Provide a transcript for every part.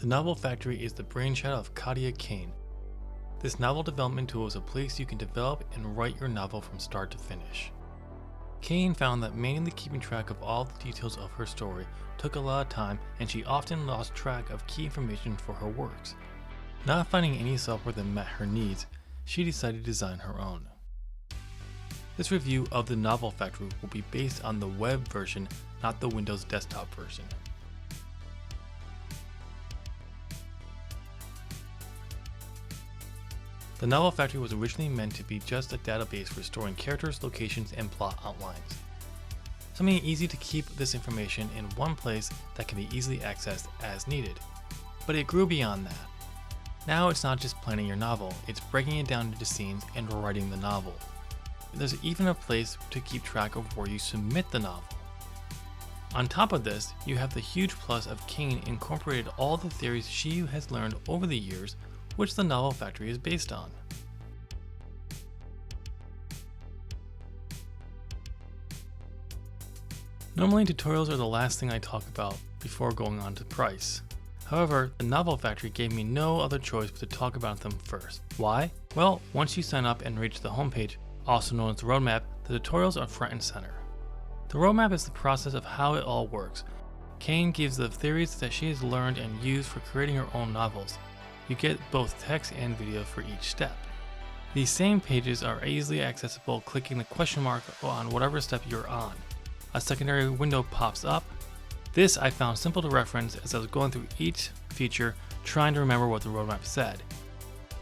The Novel Factory is the brainchild of Katia Kane. This novel development tool is a place you can develop and write your novel from start to finish. Kane found that manually keeping track of all the details of her story took a lot of time, and she often lost track of key information for her works. Not finding any software that met her needs, she decided to design her own. This review of the Novel Factory will be based on the web version, not the Windows desktop version. The Novel Factory was originally meant to be just a database for storing characters, locations, and plot outlines. Something easy to keep this information in one place that can be easily accessed as needed. But it grew beyond that. Now it's not just planning your novel, it's breaking it down into scenes and writing the novel. There's even a place to keep track of where you submit the novel. On top of this, you have the huge plus of Kane incorporated all the theories she has learned over the years, which the Novel Factory is based on. Normally tutorials are the last thing I talk about before going on to price. However, the Novel Factory gave me no other choice but to talk about them first. Why? Well, once you sign up and reach the homepage, also known as the roadmap, the tutorials are front and center. The roadmap is the process of how it all works. Kane gives the theories that she has learned and used for creating her own novels. You get both text and video for each step. These same pages are easily accessible clicking the question mark on whatever step you're on. A secondary window pops up. This I found simple to reference as I was going through each feature trying to remember what the roadmap said.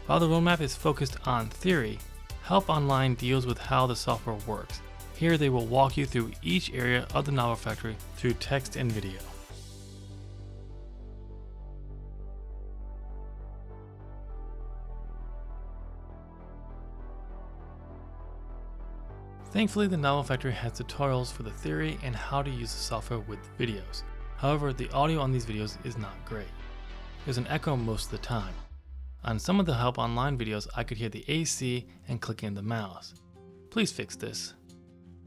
While the roadmap is focused on theory, Help Online deals with how the software works. Here they will walk you through each area of the Novel Factory through text and video. Thankfully, the Novel Factory has tutorials for the theory and how to use the software with videos. However, the audio on these videos is not great. There's an echo most of the time. On some of the Help Online videos, I could hear the AC and clicking the mouse. Please fix this.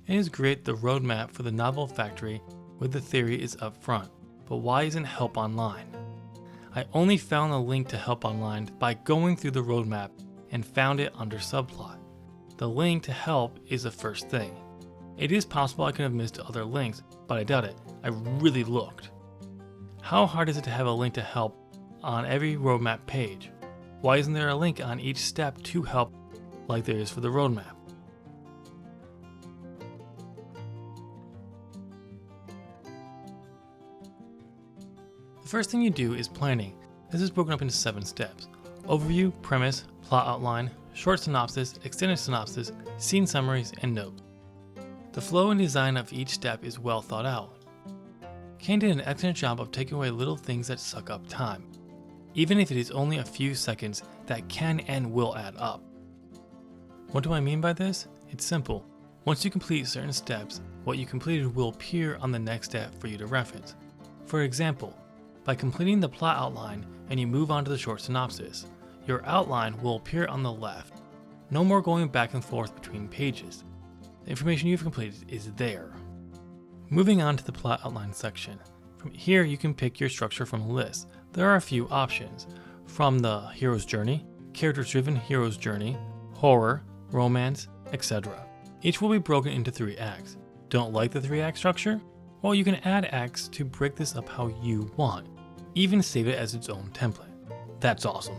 It is great the roadmap for the Novel Factory with the theory is up front, but why isn't Help Online? I only found the link to Help Online by going through the roadmap and found it under subplot. The link to help is the first thing. It is possible I could have missed other links, but I doubt it. I really looked. How hard is it to have a link to help on every roadmap page? Why isn't there a link on each step to help like there is for the roadmap? The first thing you do is planning. This is broken up into 7 steps. Overview, premise, plot outline, short synopsis, extended synopsis, scene summaries, and notes. The flow and design of each step is well thought out. Kane did an excellent job of taking away little things that suck up time. Even if it is only a few seconds, that can and will add up. What do I mean by this? It's simple. Once you complete certain steps, what you completed will appear on the next step for you to reference. For example, by completing the plot outline and you move on to the short synopsis, your outline will appear on the left. No more going back and forth between pages. The information you've completed is there. Moving on to the plot outline section. From here you can pick your structure from a list. There are a few options. From the hero's journey, character-driven hero's journey, horror, romance, etc. Each will be broken into 3 acts. Don't like the 3-act structure? Well, you can add acts to break this up how you want. Even save it as its own template. That's awesome.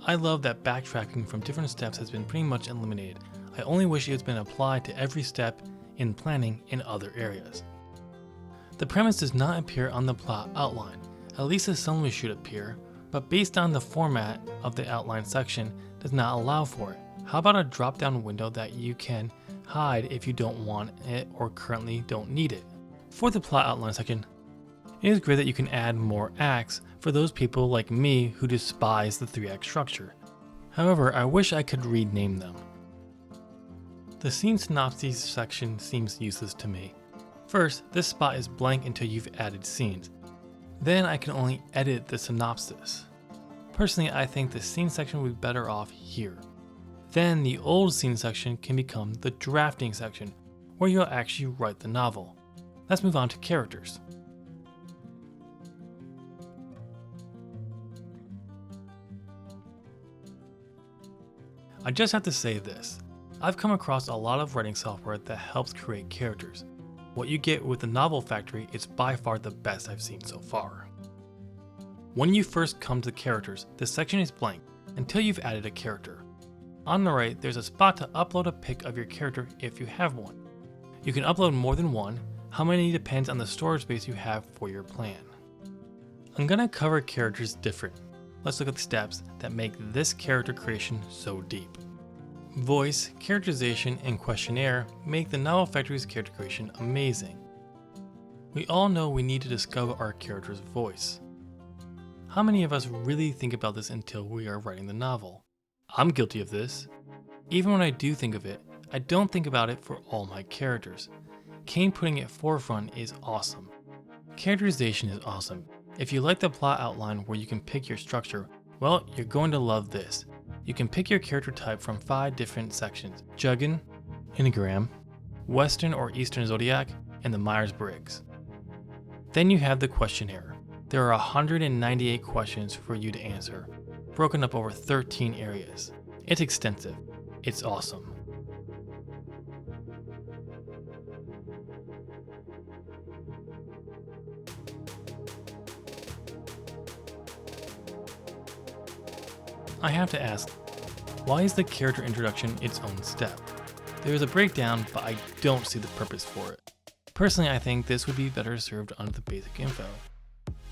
I love that backtracking from different steps has been pretty much eliminated. I only wish it had been applied to every step in planning in other areas. The premise does not appear on the plot outline. At least the summary should appear, but based on the format of the outline section does not allow for it. How about a drop-down window that you can hide if you don't want it or currently don't need it? For the plot outline section, it is great that you can add more acts for those people like me who despise the 3-act structure. However, I wish I could rename them. The scene synopses section seems useless to me. First, this spot is blank until you've added scenes. Then I can only edit the synopsis. Personally, I think the scene section would be better off here. Then the old scene section can become the drafting section, where you'll actually write the novel. Let's move on to characters. I just have to say this. I've come across a lot of writing software that helps create characters. What you get with the Novel Factory is by far the best I've seen so far. When you first come to characters, the section is blank until you've added a character. On the right, there's a spot to upload a pic of your character if you have one. You can upload more than one. How many depends on the storage space you have for your plan. I'm gonna cover characters different. Let's look at the steps that make this character creation so deep. Voice, characterization, and questionnaire make the Novel Factory's character creation amazing. We all know we need to discover our character's voice. How many of us really think about this until we are writing the novel? I'm guilty of this. Even when I do think of it, I don't think about it for all my characters. Kane putting it forefront is awesome. Characterization is awesome. If you like the plot outline where you can pick your structure, well, you're going to love this. You can pick your character type from 5 different sections: Juggin, Enneagram, Western or Eastern Zodiac, and the Myers-Briggs. Then you have the questionnaire. There are 198 questions for you to answer, broken up over 13 areas. It's extensive. It's awesome. I have to ask, why is the character introduction its own step? There is a breakdown, but I don't see the purpose for it. Personally, I think this would be better served under the basic info.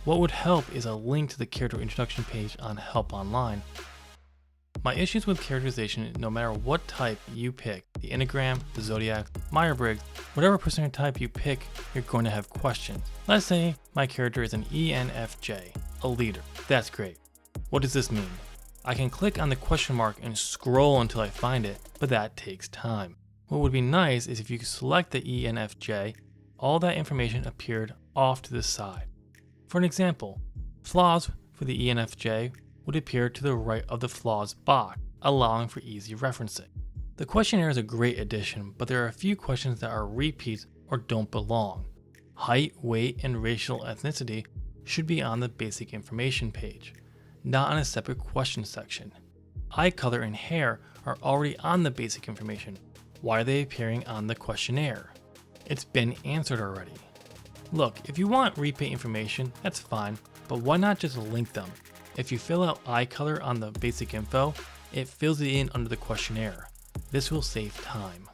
What would help is a link to the character introduction page on Help Online. My issues with characterization, no matter what type you pick, the Enneagram, the Zodiac, Myers-Briggs, whatever personality type you pick, you're going to have questions. Let's say my character is an ENFJ, a leader. That's great. What does this mean? I can click on the question mark and scroll until I find it, but that takes time. What would be nice is if you select the ENFJ, all that information appeared off to the side. For an example, flaws for the ENFJ would appear to the right of the flaws box, allowing for easy referencing. The questionnaire is a great addition, but there are a few questions that are repeats or don't belong. Height, weight, and racial ethnicity should be on the basic information page, not on a separate question section. Eye color and hair are already on the basic information. Why are they appearing on the questionnaire? It's been answered already. Look, if you want repeat information, that's fine, but why not just link them? If you fill out eye color on the basic info, it fills it in under the questionnaire. This will save time.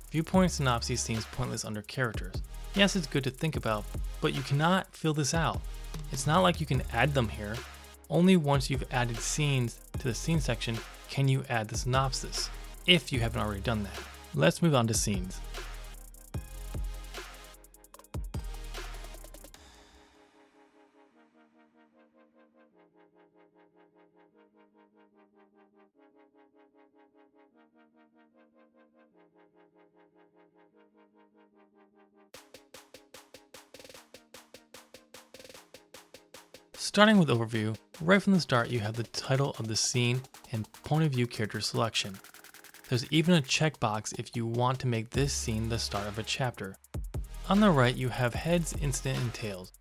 Viewpoint synopsis seems pointless under characters. Yes, it's good to think about, but you cannot fill this out. It's not like you can add them here. Only once you've added scenes to the scene section can you add the synopsis, if you haven't already done that. Let's move on to scenes. Starting with overview, right from the start you have the title of the scene and point of view character selection. There's even a checkbox if you want to make this scene the start of a chapter. On the right you have heads, incident, and tails.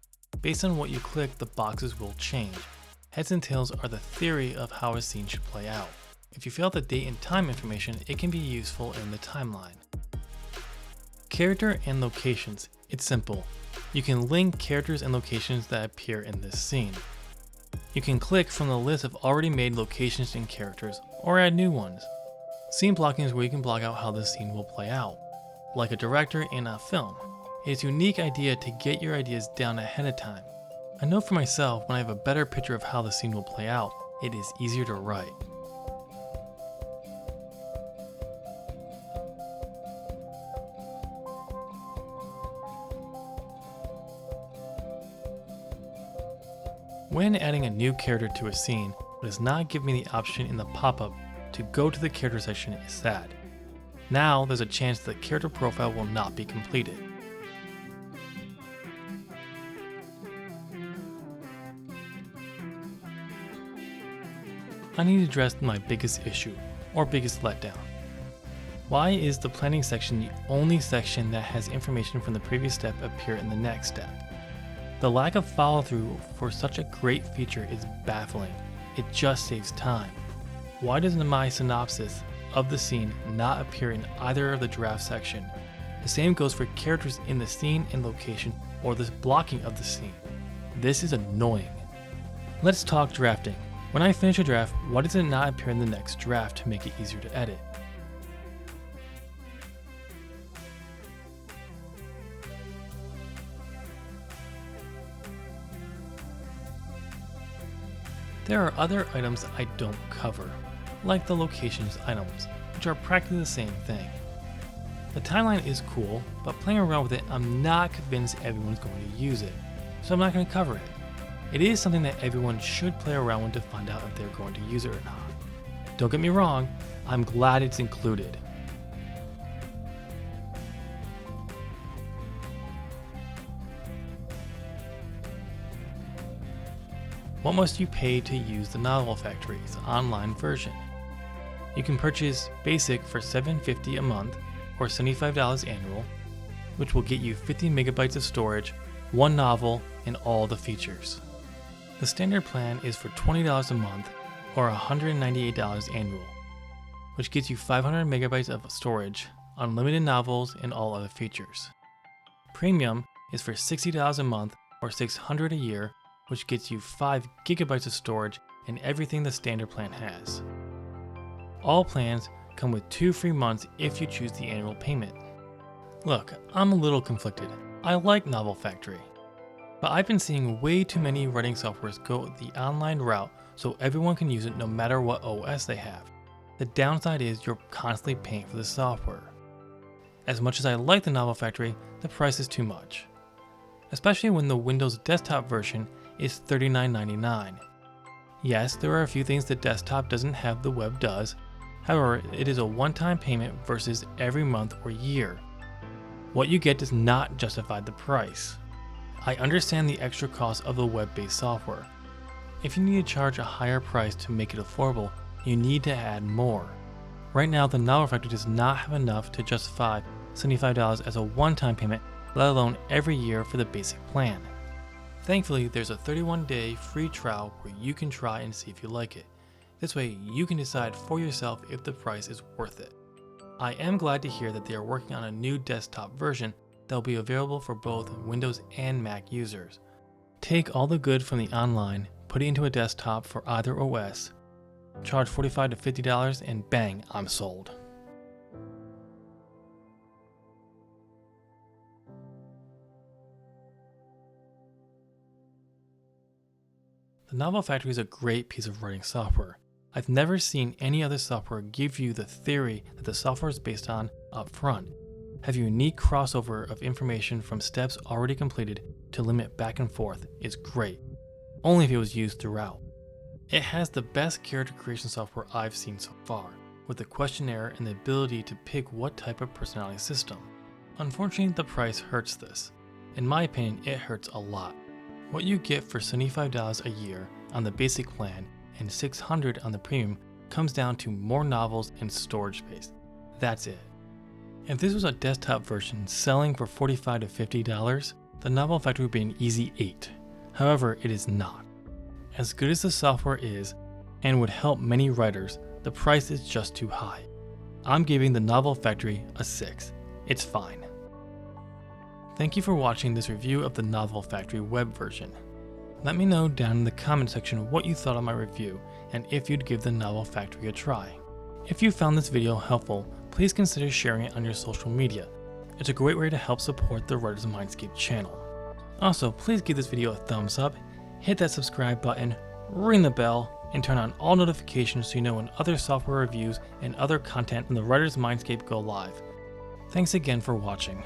Based on what you click, the boxes will change. Heads and tails are the theory of how a scene should play out. If you fill out the date and time information, it can be useful in the timeline. Character and locations. It's simple. You can link characters and locations that appear in this scene. You can click from the list of already made locations and characters, or add new ones. Scene blocking is where you can block out how the scene will play out, like a director in a film. It's a unique idea to get your ideas down ahead of time. I know for myself, when I have a better picture of how the scene will play out, it is easier to write. When adding a new character to a scene, what does not give me the option in the pop-up to go to the character section is sad. Now there's a chance the character profile will not be completed. I need to address my biggest issue, or biggest letdown? Why is the planning section the only section that has information from the previous step appear in the next step? The lack of follow-through for such a great feature is baffling. It just saves time. Why does my synopsis of the scene not appear in either of the draft section? The same goes for characters in the scene and location or the blocking of the scene. This is annoying. Let's talk drafting. When I finish a draft, why does it not appear in the next draft to make it easier to edit? There are other items I don't cover, like the locations items, which are practically the same thing. The timeline is cool, but playing around with it, I'm not convinced everyone's going to use it, so I'm not going to cover it. It is something that everyone should play around with to find out if they're going to use it or not. Don't get me wrong, I'm glad it's included. What must you pay to use the Novel Factory's online version? You can purchase Basic for $7.50 a month or $75 annual, which will get you 50 megabytes of storage, one novel, and all the features. The standard plan is for $20 a month or $198 annual, which gets you 500 megabytes of storage, unlimited novels, and all other features. Premium is for $60 a month or $600 a year, which gets you 5 gigabytes of storage and everything the standard plan has. All plans come with 2 free months if you choose the annual payment. Look, I'm a little conflicted. I like Novel Factory, but I've been seeing way too many writing softwares go the online route so everyone can use it no matter what OS they have. The downside is you're constantly paying for the software. As much as I like the Novel Factory, the price is too much, especially when the Windows desktop version is $39.99. Yes, there are a few things the desktop doesn't have the web does. However, it is a one-time payment versus every month or year. What you get does not justify the price. I understand the extra cost of the web-based software. If you need to charge a higher price to make it affordable, you need to add more. Right now, the Novel Factory does not have enough to justify $75 as a one-time payment, let alone every year for the basic plan. Thankfully, there's a 31-day free trial where you can try and see if you like it. This way, you can decide for yourself if the price is worth it. I am glad to hear that they are working on a new desktop version that will be available for both Windows and Mac users. Take all the good from the online, put it into a desktop for either OS, charge $45 to $50, and bang, I'm sold. The Novel Factory is a great piece of writing software. I've never seen any other software give you the theory that the software is based on up front, have a unique crossover of information from steps already completed to limit back and forth is great, only if it was used throughout. It has the best character creation software I've seen so far, with the questionnaire and the ability to pick what type of personality system. Unfortunately, the price hurts this. In my opinion, it hurts a lot. What you get for $75 a year on the basic plan and $600 on the premium comes down to more novels and storage space. That's it. If this was a desktop version selling for $45 to $50, the Novel Factory would be an easy 8. However, it is not. As good as the software is, and would help many writers, the price is just too high. I'm giving the Novel Factory a 6. It's fine. Thank you for watching this review of the Novel Factory web version. Let me know down in the comment section what you thought of my review and if you'd give the Novel Factory a try. If you found this video helpful, please consider sharing it on your social media. It's a great way to help support the Writer's Mindscape channel. Also, please give this video a thumbs up, hit that subscribe button, ring the bell, and turn on all notifications so you know when other software reviews and other content from the Writer's Mindscape go live. Thanks again for watching.